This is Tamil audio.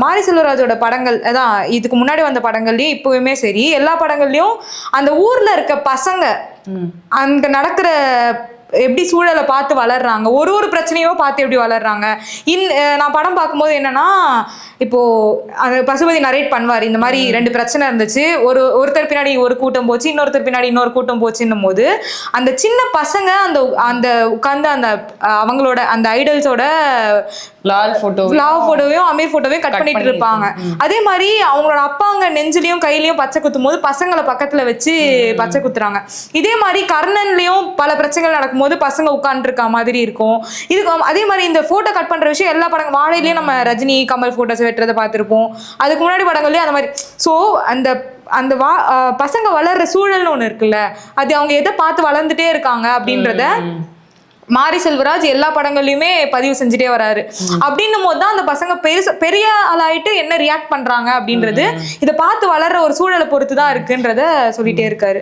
மாரி செல்வராஜோட படங்கள் அதான் இதுக்கு முன்னாடி வந்த படங்கள்லயும் இப்பவுமே சரி எல்லா படங்கள்லயும் அந்த ஊர்ல இருக்க பசங்க அங்க நடக்கிற எப்படி சூழலை பார்த்து வளர்றாங்க, ஒரு ஒரு பிரச்சனையும் பார்த்து எப்படி வளர்றாங்க. நான் படம் பார்க்கும்போது என்னன்னா, இப்போ அந்த பசுபதி நரேட் பண்ணுவார், இந்த மாதிரி 2 பிரச்சனை இருந்துச்சு, ஒருத்தர் பின்னாடி ஒரு கூட்டம் போச்சு, இன்னொருத்தர் பின்னாடி இன்னொரு கூட்டம் போச்சுன்னும் போது அந்த சின்ன பசங்க அந்த அந்த உட்கார்ந்து அந்த அவங்களோட அந்த ஐடல்ஸோட லாவ் போட்டோவையும் அமீர் போட்டோவையும் கட் பண்ணிட்டு இருப்பாங்க. அதே மாதிரி அவங்களோட அப்பாங்க நெஞ்சிலையும் கையிலயும் பச்சை குத்தும் போது பசங்களை பக்கத்துல வச்சு பச்சை குத்துறாங்க. இதே மாதிரி கர்ணன்லயும் பல பிரச்சனைகள் நடக்கும்போது பசங்க உட்கார்ந்து இருக்க மாதிரி இருக்கும். இதுக்கு அதே மாதிரி இந்த போட்டோ கட் பண்ற விஷயம் எல்லா படங்கள் வாழையிலயும் நம்ம ரஜினி கமல் போட்டோஸ் வெட்டுறதை பார்த்திருப்போம். அதுக்கு முன்னாடி படங்கள்லயும் அந்த மாதிரி. சோ அந்த அந்த பசங்க வளர்ற சூழல்னு ஒண்ணு இருக்குல்ல, அது அவங்க எதை பார்த்து வளர்ந்துட்டே இருக்காங்க அப்படின்றத மாரி செல்வராஜ் எல்லா படங்கள்லயுமே பதிவு செஞ்சுட்டே வராரு. அப்படின்னும் போதுதான் அந்த பசங்க பெரிய ஆளாயிட்டு என்ன ரியாக்ட் பண்றாங்க அப்படின்றது இதை பார்த்து வளர்ற ஒரு சூழலை பொறுத்துதான் இருக்குன்றத சொல்லிட்டே இருக்காரு.